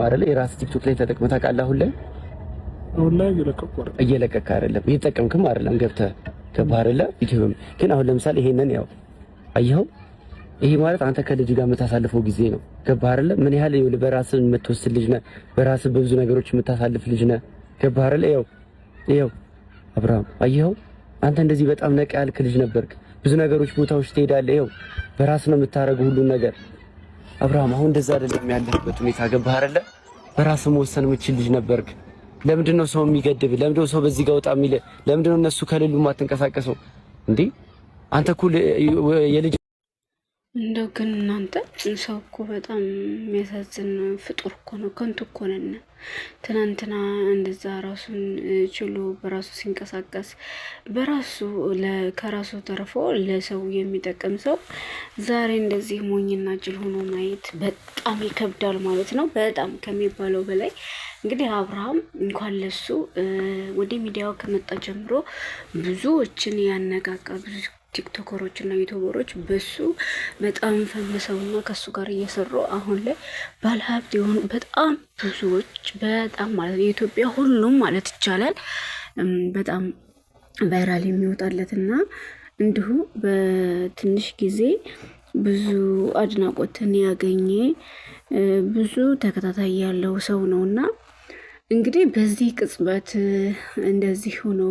አይደለ? የራስ ቲክቶክ ላይ ተጠቅመህ ታውቃለህ? አሁን ላይ እየለቀቅክ አይደለም፣ እየተጠቀምክም አይደለም። ገባህ አይደለ? ዩቲዩብም ግን አሁን ለምሳሌ ይሄንን ያው አየኸው፣ ይሄ ማለት አንተ ከልጅ ጋር የምታሳልፈው ጊዜ ነው። ገባህ አይደለ? ምን ያህል በራስህ የምትወስድ ልጅ ነህ፣ በራስህ በብዙ ነገሮች የምታሳልፍ ልጅ ነህ። ገባህ አይደለ? ይኸው አብርሃም አየኸው፣ አንተ እንደዚህ በጣም ነቃ ያልክ ልጅ ነበርክ። ብዙ ነገሮች ቦታዎች ትሄዳለህ። ይኸው በራስህ ነው የምታረገው ሁሉን ነገር። አብርሃም አሁን እንደዛ አይደለም ያለህበት ሁኔታ። ገባህ አይደለ? በራስህ መወሰን የምትችል ልጅ ነበርክ። ለምንድን ነው ሰው የሚገድብ? ለምንድን ነው ሰው በዚህ ጋር ወጣ የሚል? ለምንድን ነው እነሱ ከሌሉ ማትንቀሳቀሰው እንዴ? አንተ እኮ የልጅ እንደው ግን እናንተ ሰው እኮ በጣም የሚያሳዝን ፍጡር እኮ ነው። ከንቱ እኮ ነን። ትናንትና እንደዛ ራሱን ችሎ በራሱ ሲንቀሳቀስ በራሱ ከራሱ ተርፎ ለሰው የሚጠቅም ሰው ዛሬ እንደዚህ ሞኝና ጅል ሆኖ ማየት በጣም ይከብዳል ማለት ነው። በጣም ከሚባለው በላይ እንግዲህ አብርሃም እንኳን ለሱ ወደ ሚዲያው ከመጣ ጀምሮ ብዙዎችን ያነቃቃ ብዙ ቲክቶከሮች እና ዩቲዩበሮች በሱ በጣም ፈምሰውና ከሱ ጋር እየሰሩ አሁን ላይ ባለሀብት የሆኑ በጣም ብዙዎች በጣም ማለት የኢትዮጵያ ሁሉም ማለት ይቻላል በጣም ቫይራል የሚወጣለትና እንዲሁ በትንሽ ጊዜ ብዙ አድናቆትን ያገኘ ብዙ ተከታታይ ያለው ሰው ነውና እንግዲህ በዚህ ቅጽበት እንደዚህ ሆኖ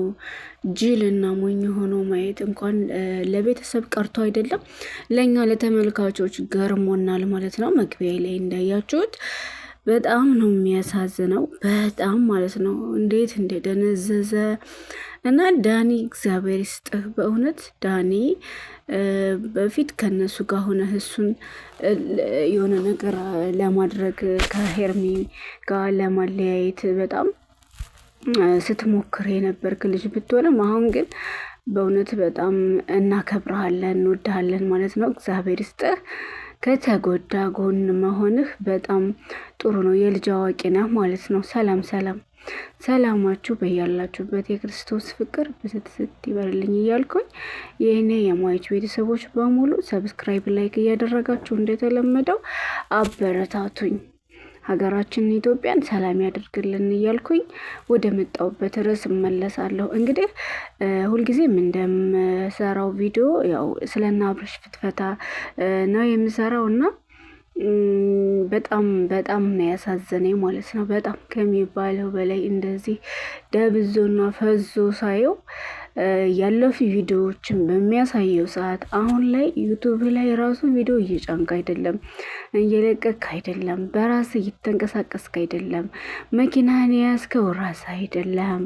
ጅልና ሞኝ ሆኖ ማየት እንኳን ለቤተሰብ ቀርቶ አይደለም ለኛ ለተመልካቾች ገርሞናል ማለት ነው። መግቢያ ላይ እንዳያችሁት በጣም ነው የሚያሳዝነው፣ በጣም ማለት ነው እንዴት እንደደነዘዘ እና ዳኒ እግዚአብሔር ይስጥህ በእውነት ዳኒ በፊት ከነሱ ጋር ሆነ እሱን የሆነ ነገር ለማድረግ ከሄርሚ ጋር ለማለያየት በጣም ስትሞክር የነበርክ ልጅ ብትሆንም አሁን ግን በእውነት በጣም እናከብረሃለን እንወድሃለን ማለት ነው። እግዚአብሔር ይስጥህ። ከተጎዳ ጎን መሆንህ በጣም ጥሩ ነው። የልጅ አዋቂ ነህ ማለት ነው። ሰላም ሰላማችሁ በያላችሁበት የክርስቶስ ፍቅር ብስትስት ይበልልኝ እያልኩኝ ይህኔ የማየት ቤተሰቦች በሙሉ ሰብስክራይብ ላይክ እያደረጋችሁ እንደተለመደው አበረታቱኝ። ሀገራችን ኢትዮጵያን ሰላም ያደርግልን እያልኩኝ ወደ መጣሁበት ርዕስ እመለሳለሁ። እንግዲህ ሁልጊዜም እንደምሰራው ቪዲዮ ያው ስለና አብርሽ ፍትፈታ ነው የምሰራው እና በጣም ነው ያሳዘነኝ ማለት ነው። በጣም ከሚባለው በላይ እንደዚህ ደብዞና ፈዞ ሳየው ያለፉ ቪዲዮዎችን በሚያሳየው ሰዓት አሁን ላይ ዩቱብ ላይ ራሱ ቪዲዮ እየጫንክ አይደለም፣ እየለቀክ አይደለም፣ በራስ እየተንቀሳቀስክ አይደለም፣ መኪናህን የያዝከው ራስ አይደለም፣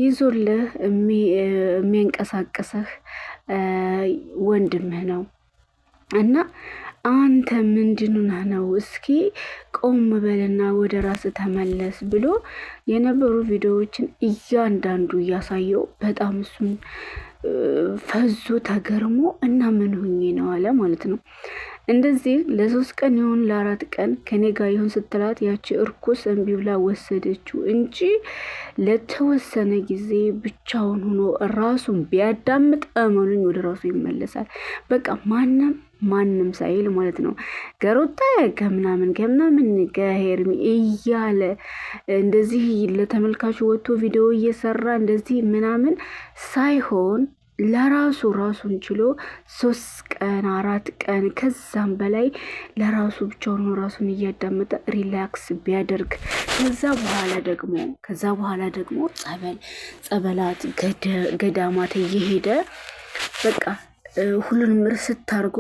ይዞልህ የሚያንቀሳቅስህ ወንድምህ ነው እና አንተ ምንድነው ነው? እስኪ ቆም በልና ወደ ራስ ተመለስ ብሎ የነበሩ ቪዲዮዎችን እያንዳንዱ እያሳየው በጣም እሱን ፈዞ ተገርሞ እና ምን ሆኜ ነው አለ ማለት ነው። እንደዚህ ለ3 ቀን ይሁን ለ4 ቀን ከኔ ጋር ይሁን ስትላት ያቺ እርኩስ እምቢ ብላ ወሰደችው እንጂ ለተወሰነ ጊዜ ብቻውን ሆኖ ራሱን ቢያዳምጥ እመኑኝ ወደ ራሱ ይመለሳል። በቃ ማንም ሳይል ማለት ነው። ገሮታ ከምናምን ከሄርሚ እያለ እንደዚህ ለተመልካቹ ወጥቶ ቪዲዮ እየሰራ እንደዚህ ምናምን ሳይሆን ለራሱ ራሱን ችሎ 3 ቀን 4 ቀን ከዛም በላይ ለራሱ ብቻውን ራሱን እያዳመጠ ሪላክስ ቢያደርግ ከዛ በኋላ ደግሞ ጸበላት ገዳማት እየሄደ በቃ ሁሉንም ርስት አድርጎ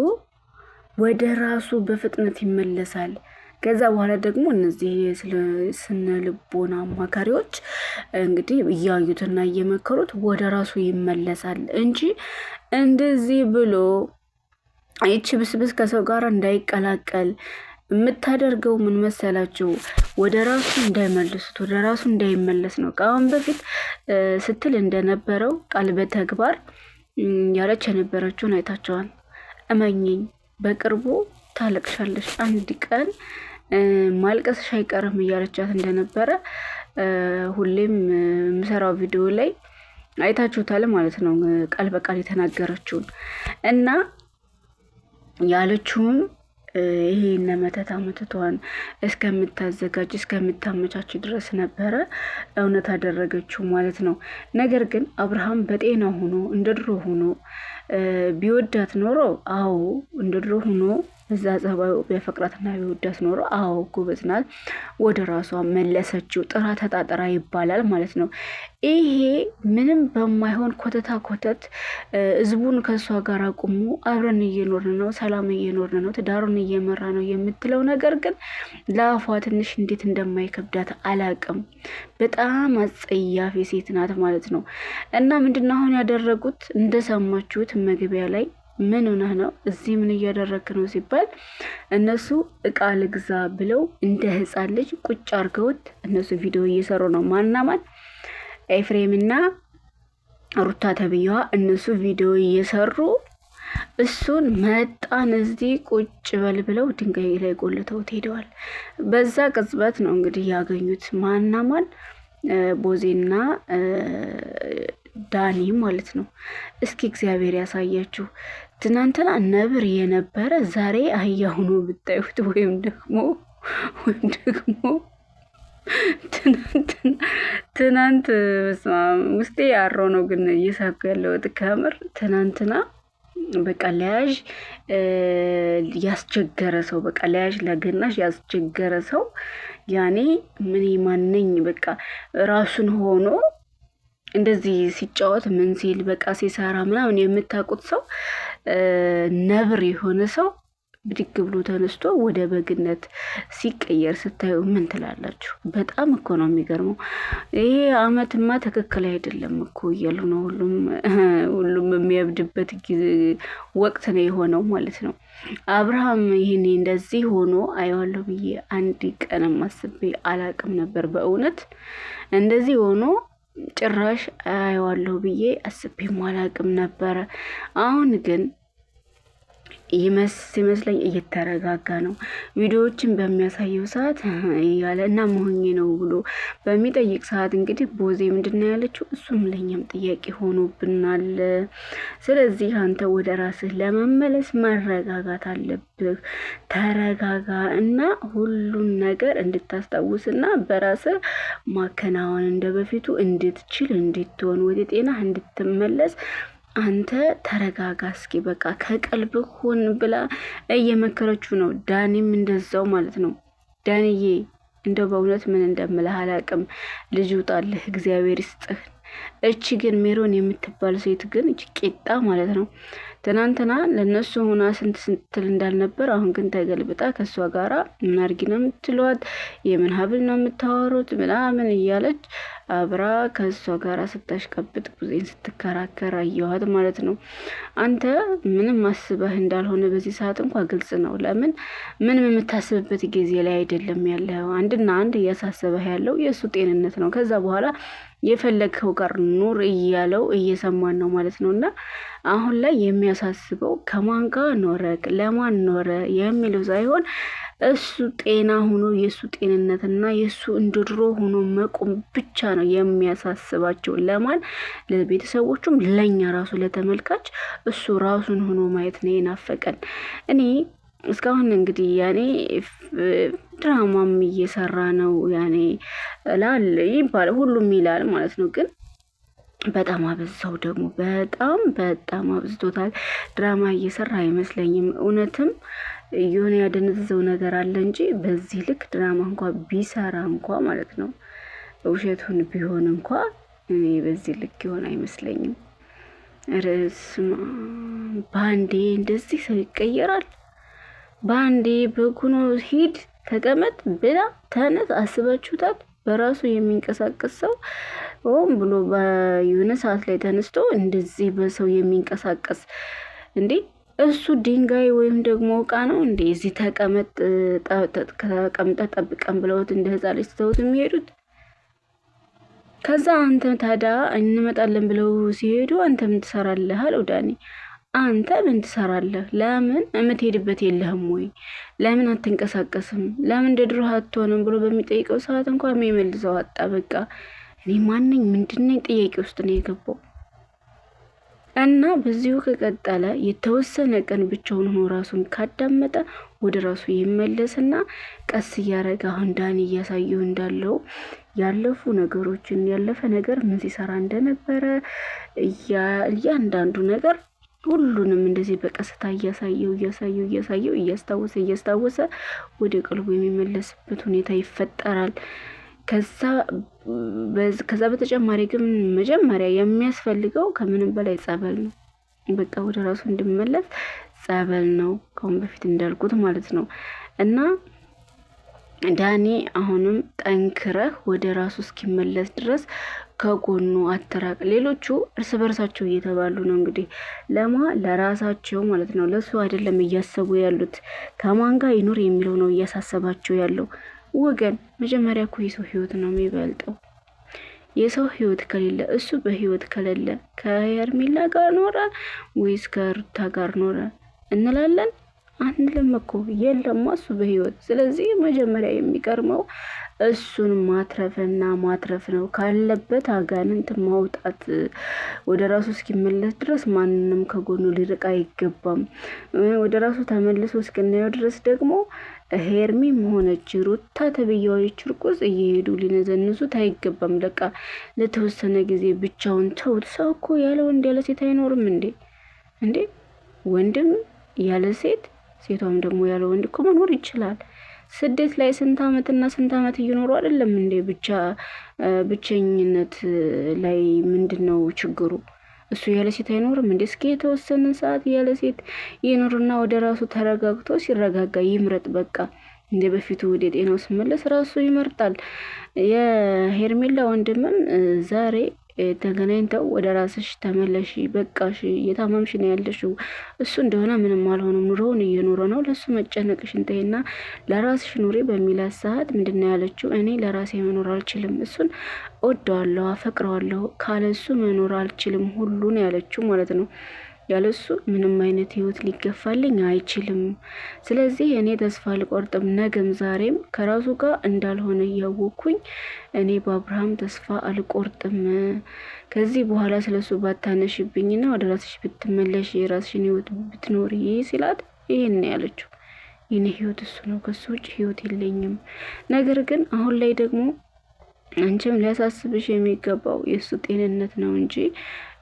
ወደ ራሱ በፍጥነት ይመለሳል። ከዛ በኋላ ደግሞ እነዚህ ስነ ልቦና አማካሪዎች እንግዲህ እያዩትና እየመከሩት ወደ ራሱ ይመለሳል እንጂ እንደዚህ ብሎ ይቺ ብስብስ ከሰው ጋር እንዳይቀላቀል የምታደርገው ምን መሰላችሁ? ወደ ራሱ እንዳይመልሱት ወደ ራሱ እንዳይመለስ ነው። ከአሁን በፊት ስትል እንደነበረው ቃል በተግባር ያለች የነበረችውን አይታቸዋል። እመኝኝ በቅርቡ ታለቅሻለሽ፣ አንድ ቀን ማልቀስሽ አይቀርም እያለቻት እንደነበረ ሁሌም የምሰራው ቪዲዮ ላይ አይታችሁታል ማለት ነው። ቃል በቃል የተናገረችውን እና ያለችውም ይሄን መተት አመትቷን እስከምታዘጋጅ እስከምታመቻች ድረስ ነበረ እውነት አደረገችው ማለት ነው። ነገር ግን አብርሃም በጤና ሆኖ እንደ ድሮ ሆኖ ቢወዳት ኖሮ አዎ እንደ ድሮ ሆኖ እዛ ጸባዩ ቢያፈቅራትና ቢወዳት ኖሮ አዎ ጎበዝ ናት፣ ወደ ራሷ መለሰችው። ጥራ ተጣጥራ ይባላል ማለት ነው። ይሄ ምንም በማይሆን ኮተታ ኮተት ህዝቡን ከእሷ ጋር አቁሙ፣ አብረን እየኖርን ነው፣ ሰላም እየኖርን ነው፣ ትዳሩን እየመራ ነው የምትለው ነገር ግን ለአፏ ትንሽ እንዴት እንደማይከብዳት አላቅም። በጣም አጸያፊ ሴት ናት ማለት ነው። እና ምንድነው አሁን ያደረጉት እንደሰማችሁት መግቢያ ላይ ምን ሆነህ ነው እዚህ ምን እያደረክ ነው ሲባል እነሱ እቃ ልግዛ ብለው እንደ ህፃን ልጅ ቁጭ አርገውት እነሱ ቪዲዮ እየሰሩ ነው። ማናማን ኤፍሬምና ሩታ ተብዬዋ እነሱ ቪዲዮ እየሰሩ እሱን መጣን እዚህ ቁጭ በል ብለው ድንጋይ ላይ ጎልተውት ሄደዋል። በዛ ቅጽበት ነው እንግዲህ ያገኙት ማናማን ቦዜና ዳኒ ማለት ነው። እስኪ እግዚአብሔር ያሳያችሁ። ትናንትና ነብር የነበረ ዛሬ አህያ ሆኖ ብታዩት ወይም ደግሞ ትናንት ውስጤ ያረው ነው ግን እየሳኩ ያለሁት ከምር ትናንትና በቃ ለያዥ ያስቸገረ ሰው በቃ ለያዥ ለገናሽ ያስቸገረ ሰው ያኔ ምን ማነኝ በቃ ራሱን ሆኖ እንደዚህ ሲጫወት ምን ሲል በቃ ሲሰራ ምናምን የምታውቁት ሰው ነብር የሆነ ሰው ብድግ ብሎ ተነስቶ ወደ በግነት ሲቀየር ስታዩ ምን ትላላችሁ? በጣም እኮ ነው የሚገርመው። ይሄ አመትማ ትክክል አይደለም እኮ እያሉ ነው ሁሉም የሚያብድበት ወቅት ነው የሆነው ማለት ነው። አብርሃም ይህኔ እንደዚህ ሆኖ አየዋለሁ ብዬ አንድ ቀንም አስቤ አላቅም ነበር። በእውነት እንደዚህ ሆኖ ጭራሽ አየዋለሁ ብዬ አስቤም አላቅም ነበረ። አሁን ግን ሲመስለኝ እየተረጋጋ ነው። ቪዲዮዎችን በሚያሳየው ሰዓት እያለ እና መሆኜ ነው ብሎ በሚጠይቅ ሰዓት እንግዲህ ቦዜ ምንድን ያለችው እሱም ለኛም ጥያቄ ሆኖብናል። ስለዚህ አንተ ወደ ራስህ ለመመለስ መረጋጋት አለብህ። ተረጋጋ እና ሁሉን ነገር እንድታስታውስና በራስህ ማከናወን እንደ በፊቱ እንድትችል እንድትሆን ወደ ጤና እንድትመለስ አንተ ተረጋጋ እስኪ በቃ ከቀልብ ሁን ብላ እየመከረችው ነው። ዳኒም እንደዛው ማለት ነው። ዳንዬ እንደው በእውነት ምን እንደምልህ አላቅም። ልጅ ውጣልህ፣ እግዚአብሔር ይስጥህ። እቺ ግን ሜሮን የምትባል ሴት ግን ቂጣ ማለት ነው። ትናንትና ለነሱ ሆና ስንት ስትል እንዳልነበር አሁን ግን ተገልብጣ ከእሷ ጋራ ምን አድርጊ ነው የምትለዋት፣ የምን ሀብል ነው የምታወሩት ምናምን እያለች አብራ ከእሷ ጋራ ስታሽቀብጥ ጊዜን ስትከራከር አየኋት ማለት ነው። አንተ ምንም አስበህ እንዳልሆነ በዚህ ሰዓት እንኳ ግልጽ ነው። ለምን ምንም የምታስብበት ጊዜ ላይ አይደለም ያለው። አንድና አንድ እያሳሰበህ ያለው የእሱ ጤንነት ነው። ከዛ በኋላ የፈለግኸው ጋር ኑር እያለው እየሰማን ነው ማለት ነው። እና አሁን ላይ የሚያሳስበው ከማን ጋር ኖረ ለማን ኖረ የሚለው ሳይሆን እሱ ጤና ሆኖ የእሱ ጤንነትና የእሱ እንደ ድሮ ሆኖ መቆም ብቻ ነው የሚያሳስባቸው። ለማን? ለቤተሰቦቹም፣ ለእኛ ራሱ ለተመልካች እሱ ራሱን ሆኖ ማየት ነው የናፈቀን። እኔ እስካሁን እንግዲህ ያኔ ድራማም እየሰራ ነው ያኔ ላል ይባላል ሁሉም ይላል ማለት ነው። ግን በጣም አበዛው ደግሞ በጣም አብዝቶታል። ድራማ እየሰራ አይመስለኝም። እውነትም የሆነ ያደነዘዘው ነገር አለ እንጂ በዚህ ልክ ድራማ እንኳ ቢሰራ እንኳ ማለት ነው ውሸቱን ቢሆን እንኳ እኔ በዚህ ልክ ይሆን አይመስለኝም። ርዕስማ ባንዴ እንደዚህ ሰው ይቀየራል። ባንዴ በጉኖ ሂድ ተቀመጥ ብላ ተነስ። አስባችሁታል? በራሱ የሚንቀሳቀስ ሰው ሆን ብሎ በየሆነ ሰዓት ላይ ተነስቶ እንደዚህ በሰው የሚንቀሳቀስ እንዴ? እሱ ድንጋይ ወይም ደግሞ እቃ ነው እንዴ? እዚህ ተቀምጠ ጠብቀን ብለውት እንደ ህፃን ልጅ ትተውት የሚሄዱት። ከዛ አንተ ታዲያ እንመጣለን ብለው ሲሄዱ አንተ ምን ትሰራለህ አለው ዳኒ። አንተ ምን ትሰራለህ? ለምን የምትሄድበት የለህም ወይ? ለምን አትንቀሳቀስም? ለምን እንደ ድሮ አትሆንም ብሎ በሚጠይቀው ሰዓት እንኳን የሚመልሰው አጣ። በቃ እኔ ማንኝ ምንድነኝ ጥያቄ ውስጥ ነው የገባው። እና በዚሁ ከቀጠለ የተወሰነ ቀን ብቻውን ሆኖ ራሱን ካዳመጠ ወደ ራሱ ይመለስና ቀስ እያረገ አሁን ዳኒ እያሳየው እንዳለው ያለፉ ነገሮችን ያለፈ ነገር ምን ሲሰራ እንደነበረ እያንዳንዱ ነገር ሁሉንም እንደዚህ በቀስታ እያሳየው እያስታወሰ ወደ ቀልቡ የሚመለስበት ሁኔታ ይፈጠራል። ከዛ በተጨማሪ ግን መጀመሪያ የሚያስፈልገው ከምንም በላይ ጸበል ነው። በቃ ወደ ራሱ እንዲመለስ ጸበል ነው፣ ከአሁን በፊት እንዳልኩት ማለት ነው። እና ዳኒ አሁንም ጠንክረህ ወደ ራሱ እስኪመለስ ድረስ ከጎኑ አትራቅ። ሌሎቹ እርስ በርሳቸው እየተባሉ ነው እንግዲህ ለራሳቸው ማለት ነው። ለሱ አይደለም እያሰቡ ያሉት ከማን ጋር ይኑር የሚለው ነው እያሳሰባቸው ያለው። ወገን መጀመሪያ እኮ የሰው ህይወት ነው የሚበልጠው። የሰው ህይወት ከሌለ እሱ በህይወት ከሌለ ከሄርሜላ ጋር ኖረ ወይስ ከሩታ ጋር ኖረ እንላለን? አንልም እኮ የለም እሱ በህይወት። ስለዚህ መጀመሪያ የሚቀርመው እሱን ማትረፍና ማትረፍ ነው። ካለበት አጋንንት ማውጣት ወደ ራሱ እስኪመለስ ድረስ ማንንም ከጎኑ ሊርቅ አይገባም። ወደ ራሱ ተመልሶ እስክናየው ድረስ ደግሞ ሄርሜም ሆነች ሩታ ተብያዎች እርቁስ እየሄዱ ሊነዘንሱት አይገባም። በቃ ለተወሰነ ጊዜ ብቻውን ተውት። ሰው እኮ ያለ ወንድ ያለ ሴት አይኖርም እንዴ? ወንድም ያለ ሴት ሴቷም ደግሞ ያለ ወንድ እኮ መኖር ይችላል። ስደት ላይ ስንት ዓመት እየኖሩ አይደለም እንዴ? ብቸኝነት ላይ ምንድነው ችግሩ? እሱ ያለ ሴት አይኖርም እንዴ? እስኪ የተወሰነ ሰዓት ያለ ሴት ይኖርና ወደ ራሱ ተረጋግቶ ሲረጋጋ ይምረጥ። በቃ እንደ በፊቱ ወደ ጤናው ሲመለስ ራሱ ይመርጣል። የሄርሜላ ወንድምም ዛሬ ተገናኝተው ወደ ራስሽ ተመለሽ፣ በቃሽ፣ እየታመምሽ ነው ያለሽው፣ እሱ እንደሆነ ምንም አልሆነም፣ ኑሮውን እየኖረ ነው፣ ለሱ መጨነቅሽን ተይና ለራስሽ ኑሪ በሚላት ሰዓት ምንድነው ያለችው? እኔ ለራሴ መኖር አልችልም፣ እሱን እወደዋለሁ፣ አፈቅረዋለሁ፣ ካለሱ መኖር አልችልም ሁሉን ያለችው ማለት ነው። ያለሱ ምንም አይነት ህይወት ሊገፋልኝ አይችልም። ስለዚህ እኔ ተስፋ አልቆርጥም። ነገም ዛሬም ከራሱ ጋር እንዳልሆነ እያወቅኩኝ እኔ በአብርሃም ተስፋ አልቆርጥም። ከዚህ በኋላ ስለሱ ባታነሽብኝና ወደ ራስሽ ብትመለሽ የራስሽን ህይወት ብትኖሪ ሲላት ይሄን ያለችው። የኔ ህይወት እሱ ነው፣ ከሱ ውጭ ህይወት የለኝም። ነገር ግን አሁን ላይ ደግሞ አንቺም ሊያሳስብሽ የሚገባው የእሱ ጤንነት ነው እንጂ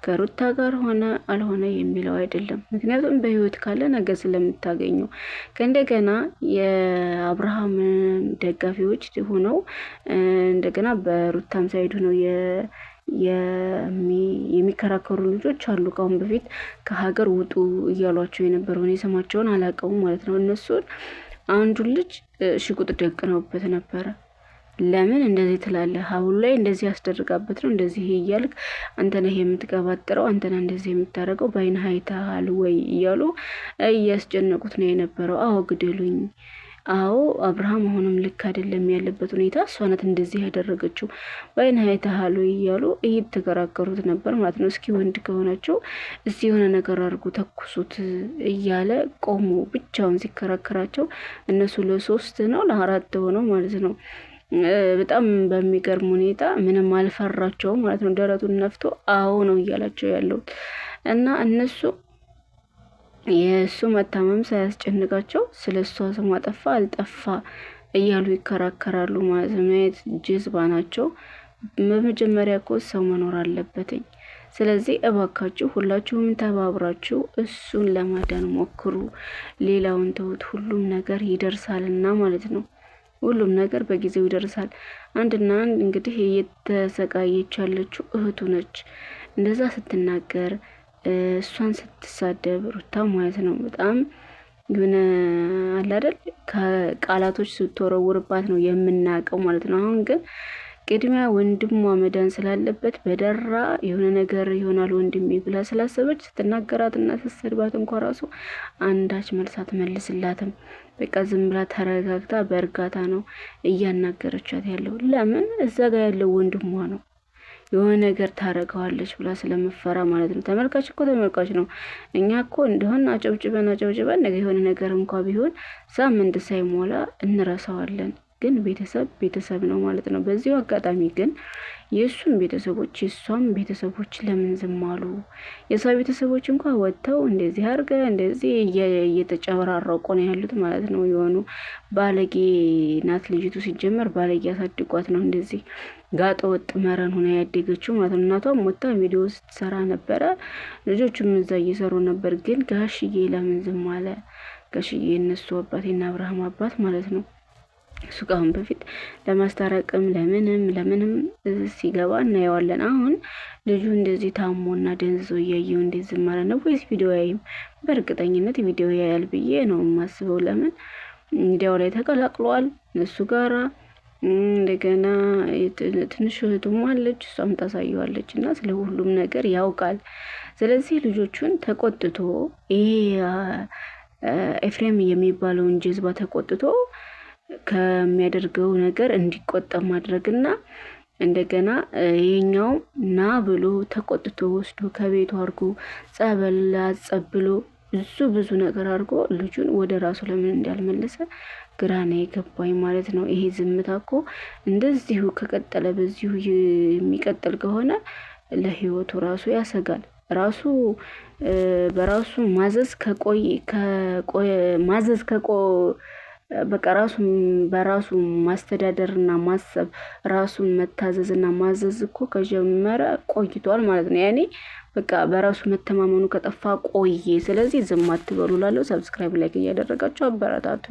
ከሩታ ጋር ሆነ አልሆነ የሚለው አይደለም። ምክንያቱም በህይወት ካለ ነገ ስለምታገኙ ከእንደገና የአብርሃም ደጋፊዎች ሆነው እንደገና በሩታም ሳይድ ሆነው የሚከራከሩ ልጆች አሉ። ከአሁን በፊት ከሀገር ውጡ እያሏቸው የነበረውን የስማቸውን አላውቀውም ማለት ነው። እነሱን አንዱን ልጅ ሽጉጥ ደቅነውበት ነበረ። ለምን እንደዚህ ትላለህ? ሀውል ላይ እንደዚህ ያስደርጋበት ነው እንደዚህ እያልክ አንተ ነህ የምትቀባጥረው፣ አንተ ነህ እንደዚህ የምታደርገው፣ በአይንህ አይተሃል ወይ እያሉ እያስጨነቁት ነው የነበረው። አዎ ግደሉኝ፣ አዎ አብርሃም አሁንም ልክ አይደለም ያለበት ሁኔታ፣ እሷ ናት እንደዚህ ያደረገችው፣ በአይንህ አይተሃል ወይ እያሉ እየተከራከሩት ነበር ማለት ነው። እስኪ ወንድ ከሆናቸው እስኪ የሆነ ነገር አድርጉ ተኩሱት እያለ ቆሞ ብቻውን ሲከራከራቸው እነሱ ለ3 ነው ለ4 ሆነው ማለት ነው። በጣም በሚገርም ሁኔታ ምንም አልፈራቸውም ማለት ነው። ደረቱን ነፍቶ አዎ ነው እያላቸው ያለው እና እነሱ የእሱ መታመም ሳያስጨንቃቸው ስለ እሷ ስም አጠፋ አልጠፋ እያሉ ይከራከራሉ ማለት ነው። ማየት ጅዝባ ናቸው። በመጀመሪያ እኮ ሰው መኖር አለበትኝ። ስለዚህ እባካችሁ ሁላችሁም ተባብራችሁ እሱን ለማዳን ሞክሩ። ሌላውን ተውት፣ ሁሉም ነገር ይደርሳልና ማለት ነው። ሁሉም ነገር በጊዜው ይደርሳል። አንድና አንድ እንግዲህ እየተሰቃየች ያለችው እህቱ ነች። እንደዛ ስትናገር እሷን ስትሳደብ ሩታ ማለት ነው በጣም የሆነ አለ አይደል ከቃላቶች ስትወረውርባት ነው የምናውቀው ማለት ነው። አሁን ግን ቅድሚያ ወንድሟ መዳን ስላለበት በደራ የሆነ ነገር ይሆናል ወንድሜ ብላ ስላሰበች ስትናገራትና ስትሰድባት እንኳን ራሱ አንዳች መልስ አትመልስላትም። በቃ ዝም ብላ ተረጋግታ በእርጋታ ነው እያናገረቻት ያለው። ለምን እዛ ጋር ያለው ወንድሟ ነው። የሆነ ነገር ታረገዋለች ብላ ስለምፈራ ማለት ነው። ተመልካች እኮ ተመልካች ነው። እኛ እኮ እንደሆነ አጨብጭበን ነገ የሆነ ነገር እንኳ ቢሆን ሳምንት ሳይሞላ እንረሳዋለን። ግን ቤተሰብ ነው ማለት ነው። በዚሁ አጋጣሚ ግን የእሱም ቤተሰቦች የእሷም ቤተሰቦች ለምን ዝም አሉ? የእሷ ቤተሰቦች እንኳን ወጥተው እንደዚህ አድርገ እንደዚህ እየተጨበራረቁ ነው ያሉት ማለት ነው። የሆኑ ባለጌ ናት ልጅቱ። ሲጀመር ባለጌ አሳድጓት ነው እንደዚህ ጋጠ ወጥ መረን ሆና ያደገችው ማለት ነው። እናቷም ወጥታ ቪዲዮ ስትሰራ ነበረ፣ ልጆቹም እዛ እየሰሩ ነበር። ግን ጋሽዬ ለምን ዝም አለ? ጋሽዬ የእነሱ አባቴና አብርሃም አባት ማለት ነው። እሱ ከአሁን በፊት ለማስታረቅም ለምንም ሲገባ እናየዋለን። አሁን ልጁ እንደዚህ ታሞና ደንዝዞ እያየው እንደዚህ ማለት ነው ወይስ ቪዲዮ ያይም? በእርግጠኝነት ቪዲዮ ያያል ብዬ ነው የማስበው። ለምን ሚዲያው ላይ ተቀላቅሏል እሱ ጋራ። እንደገና ትንሽ እህቱም አለች፣ እሷም ታሳየዋለች እና ስለ ሁሉም ነገር ያውቃል። ስለዚህ ልጆቹን ተቆጥቶ ይሄ ኤፍሬም የሚባለውን ጀዝባ ተቆጥቶ ከሚያደርገው ነገር እንዲቆጠብ ማድረግና እንደገና ይሄኛው ና ብሎ ተቆጥቶ ወስዶ ከቤቱ አድርጎ ጸበል አጸብሎ ብዙ ነገር አድርጎ ልጁን ወደ ራሱ ለምን እንዳልመለሰ ግራ ነው የገባኝ ማለት ነው። ይሄ ዝምታ እኮ እንደዚሁ ከቀጠለ በዚሁ የሚቀጥል ከሆነ ለህይወቱ ራሱ ያሰጋል። ራሱ በራሱ ማዘዝ በቃ ራሱን በራሱ ማስተዳደርና ማሰብ ራሱን መታዘዝና ማዘዝ እኮ ከጀመረ ቆይቷል ማለት ነው። ያኔ በቃ በራሱ መተማመኑ ከጠፋ ቆየ። ስለዚህ ዝም አትበሉ። ላለው ሰብስክራይብ ላይክ እያደረጋችሁ አበረታቱ።